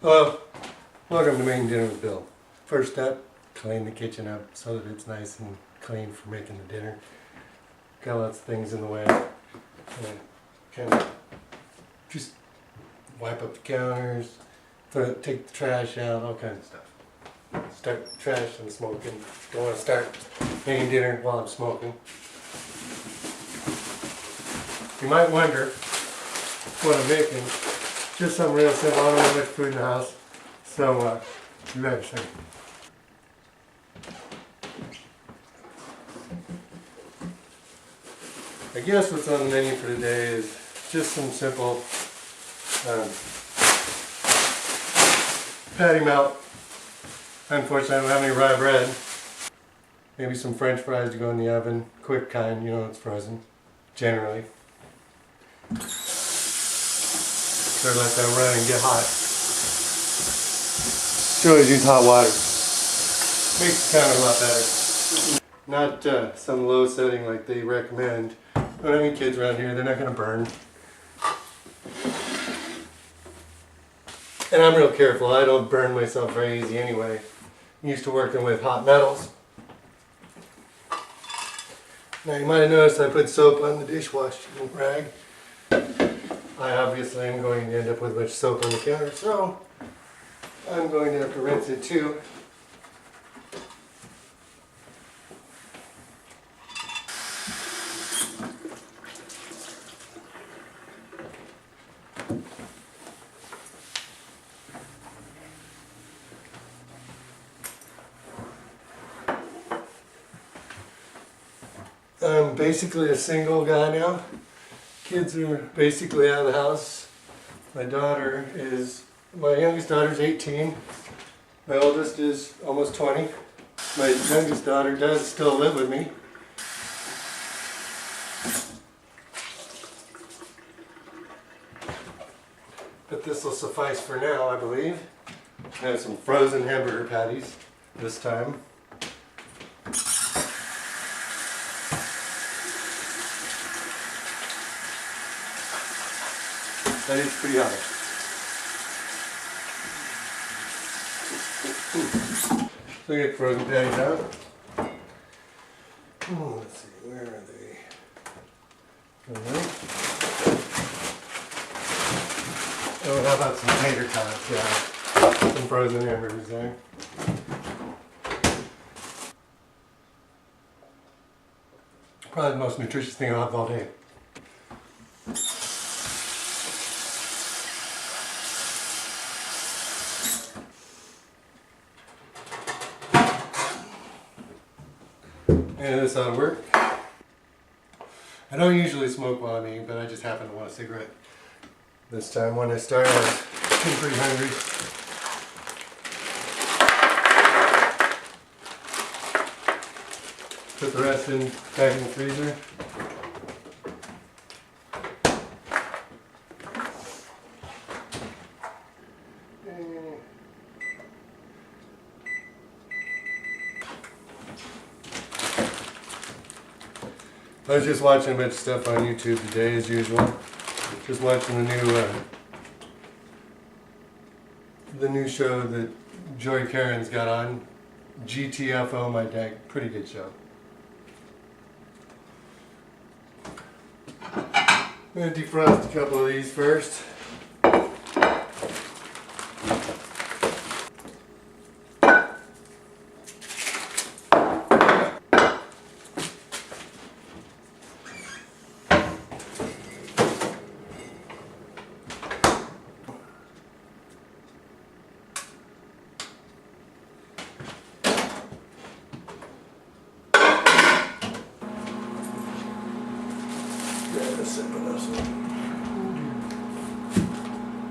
Hello, welcome to Making Dinner with Bill. First step, clean the kitchen up so that it's nice and clean for making the dinner. Got lots of things in the way. And kind of just wipe up the counters, take the trash out, all kinds of stuff. Start the trash and smoking. Don't want to start making dinner while I'm smoking. You might wonder what I'm making. Just something real simple. I don't have much food in the house, so you better see. I guess what's on the menu for today is just some simple patty melt. Unfortunately, I don't have any rye bread. Maybe some French fries to go in the oven, quick kind, you know it's frozen, generally. Sort of let that run and get hot. Should always use hot water. Makes the counter a lot better. Not some low setting like they recommend. Don't have any kids around here, they're not going to burn. And I'm real careful, I don't burn myself very easy anyway. I'm used to working with hot metals. Now you might have noticed I put soap on the dishwashing rag. I obviously am going to end up with a bunch of soap on the counter, so I'm going to have to rinse it too. I'm basically a single guy now. Kids are basically out of the house. My youngest daughter's 18. My oldest is almost 20. My youngest daughter does still live with me. But this will suffice for now, I believe. I have some frozen hamburger patties this time. That is pretty hot. So I get frozen patties out. Oh, let's see, where are they? Alright. Oh, how about some tater tots? Yeah, some frozen hamburgers there. Probably the most nutritious thing I'll have all day. And this ought to work. I don't usually smoke while I'm eating, but I just happen to want a cigarette. This time when I started, I was getting pretty hungry. Put the rest back in the freezer. I was just watching a bunch of stuff on YouTube today, as usual. Just watching the new show that Jory Caron's got on. GTFO my deck. Pretty good show. I'm going to defrost a couple of these first.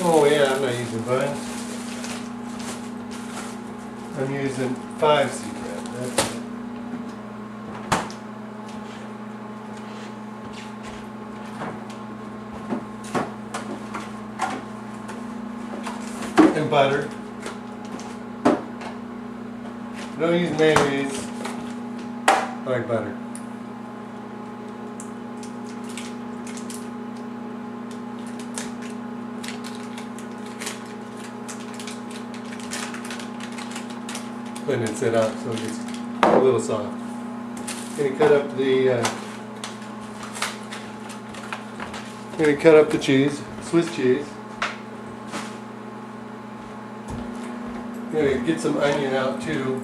Oh yeah, I'm not using buns. I'm using 5 seed bread. That's it. And butter. Don't use mayonnaise. I like butter. letting it sit out so it gets a little soft. Gonna cut up the cheese, Swiss cheese. Gonna get some onion out too.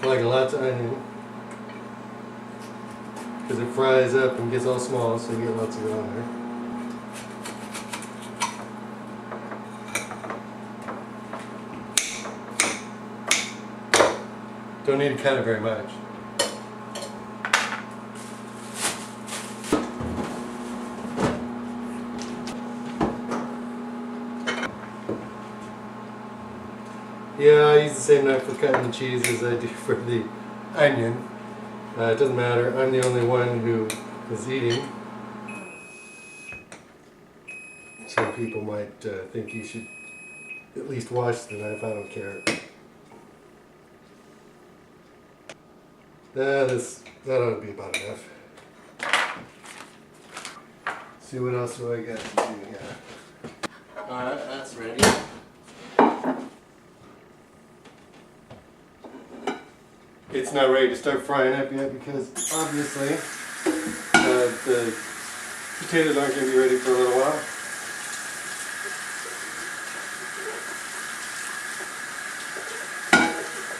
I like lots of onion because it fries up and gets all small, so you get lots of it on there. Don't need to cut it very much. Yeah, I use the same knife for cutting the cheese as I do for the onion. It doesn't matter, I'm the only one who is eating. Some people might think you should at least wash the knife, I don't care. That ought to be about enough. See what else do I got to do here. Alright, that's ready. It's not ready to start frying up yet because obviously the potatoes aren't going to be ready for a little while.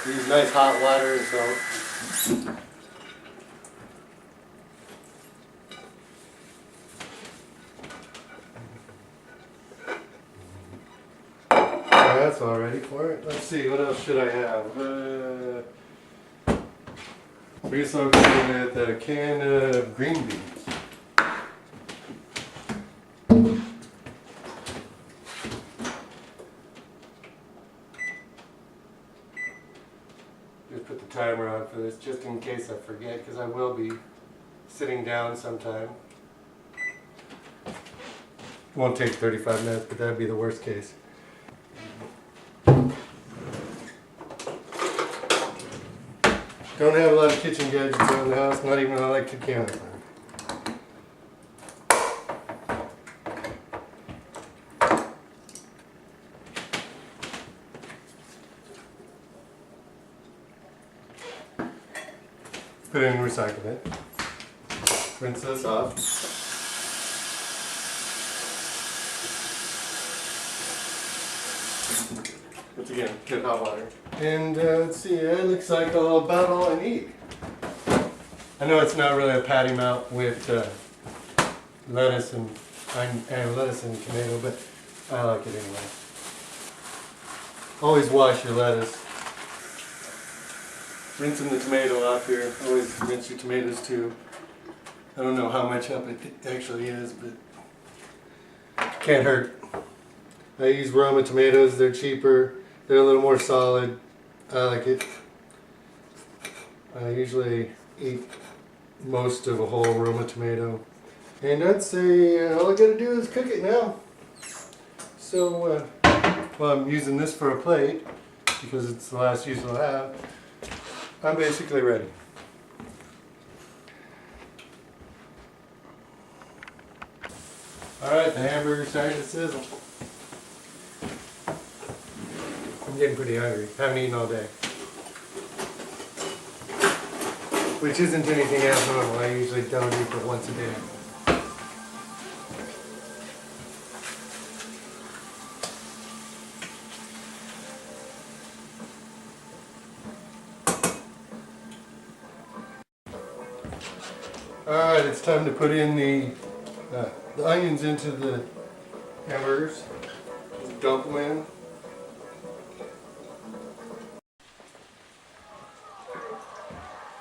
Use nice hot water and salt. That's all ready for it. Let's see, what else should I have? I guess I'll go with a can of green beans. Just put the timer on for this just in case I forget, because I will be sitting down sometime. It won't take 35 minutes, but that'd be the worst case. Don't have a lot of kitchen gadgets around the house, not even an electric counter. Put it in and recycle it. Rinse this off. Once again, get hot water. And let's see, it looks like about all I need. I know it's not really a patty melt with lettuce and tomato, but I like it anyway. Always wash your lettuce. Rinsing the tomato off here. Always rinse your tomatoes too. I don't know how much help it actually is, but can't hurt. I use Roma tomatoes. They're cheaper. They're a little more solid. I like it. I usually eat most of a whole Roma tomato. And I'd say all I gotta do is cook it now. So, well, I'm using this for a plate because it's the last use I'll have. I'm basically ready. Alright, the hamburger's starting to sizzle. I'm getting pretty hungry. Haven't eaten all day. Which isn't anything abnormal. I usually don't eat but once a day. Alright, it's time to put in the onions into the hamburgers. Dump them in.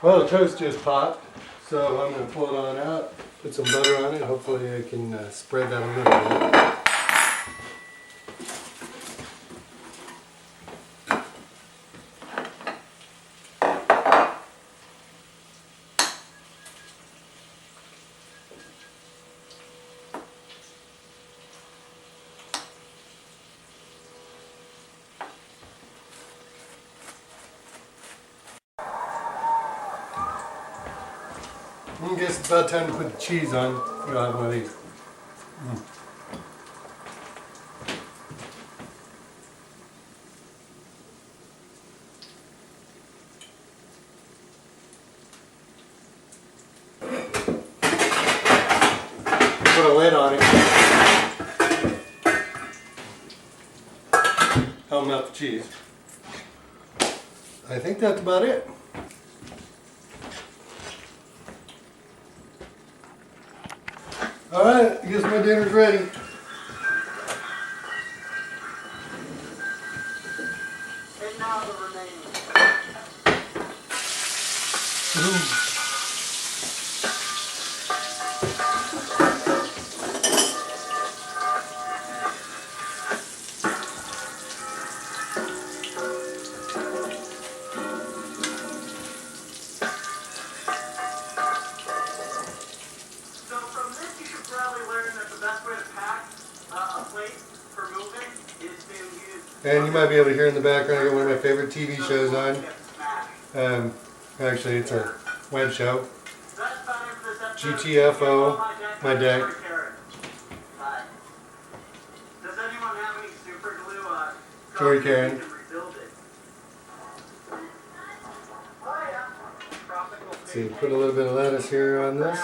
Well, the toast just popped, so I'm going to pull it on out, put some butter on it. Hopefully I can spread that a little bit. I guess it's about time to put the cheese on. You'll have one of these. Put a lid on it. Help melt the cheese. I think that's about it. Alright, I guess my dinner's ready. And now the remaining. So from this, you should probably learn that the best way to pack a plate for moving is to use. And you might be able to hear in the background, I got one of my favorite TV shows on. Get smashed. Actually, it's a web show. That's about it for this episode. GTFO, my deck. Jory Caron. Hi. Does anyone have any super glue? Jory Caron. You can rebuild it. Oh, yeah. Tropical See, fish put a little bit of lettuce here on this.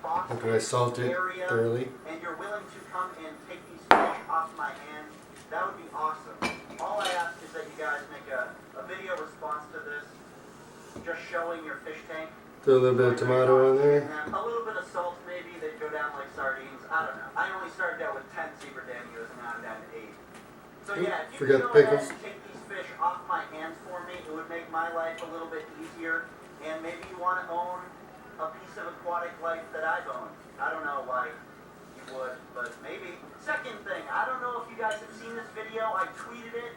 brownie, After I salt it area, thoroughly. and you're willing to come and take these fish off my hands, that would be awesome. All I ask is that you guys make a video response to this, just showing your fish tank. Throw a little bit of tomato on there. And a little bit of salt, maybe. They'd go down like sardines. I don't know. I only started out with 10 zebra danios, and now I'm down to 8. So yeah, if you Forgot could the go ahead pickles. and take these fish off my hands for me, it would make my life a little bit easier. And maybe you want to own a piece of aquatic life that I've owned. I don't know why you would, but maybe. Second thing, I don't know if you guys have seen this video. I tweeted it.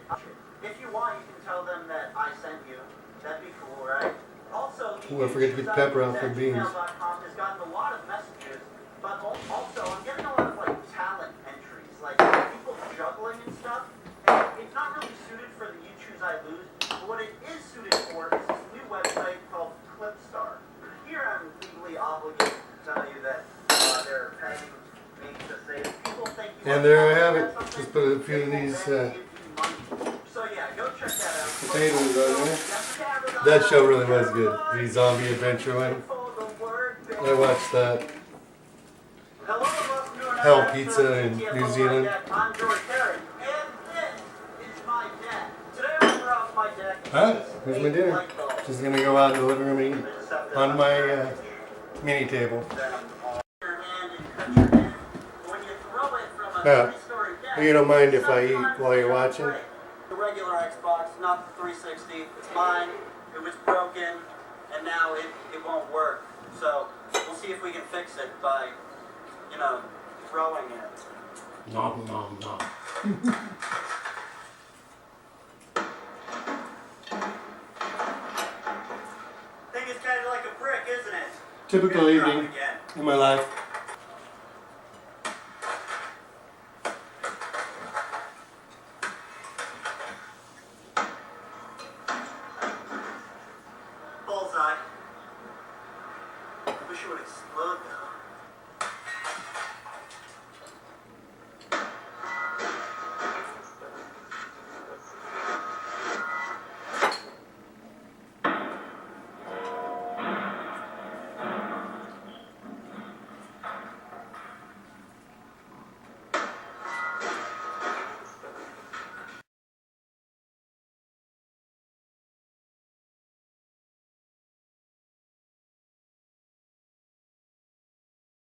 If you want, you can tell them that I sent you. That'd be cool, right? Also, Ooh, I forget to get the pepper out for beans. gmail.com has gotten a lot of messages, but also I'm getting a lot of like talent entries, like people juggling and stuff. And it's not really suited for the You Choose I Lose, but what it is suited for is this new website called Clipstar. Here I'm legally obligated to tell you that they're paying me to say people think you And are there I have talented it. at something, Just put a few of they will these then give you money. So yeah, go check that out. potatoes on there. That show really was good. The zombie adventure one. I watched that. Hell Pizza in New Zealand. I'm Jory Caron, and this is my deck. Today I'm going off my deck. Alright, here's my dinner. Just gonna go out in the living room and eat on my mini table. Yeah. You don't mind if I eat while you're watching? The regular Xbox, not the 360. It's mine. It was broken, and now it won't work. So we'll see if we can fix it by, throwing it. Nom nom nom. Thing is kind of like a brick, isn't it? Typical Gonna drop evening again. in my life. Bullseye. I wish it would explode though.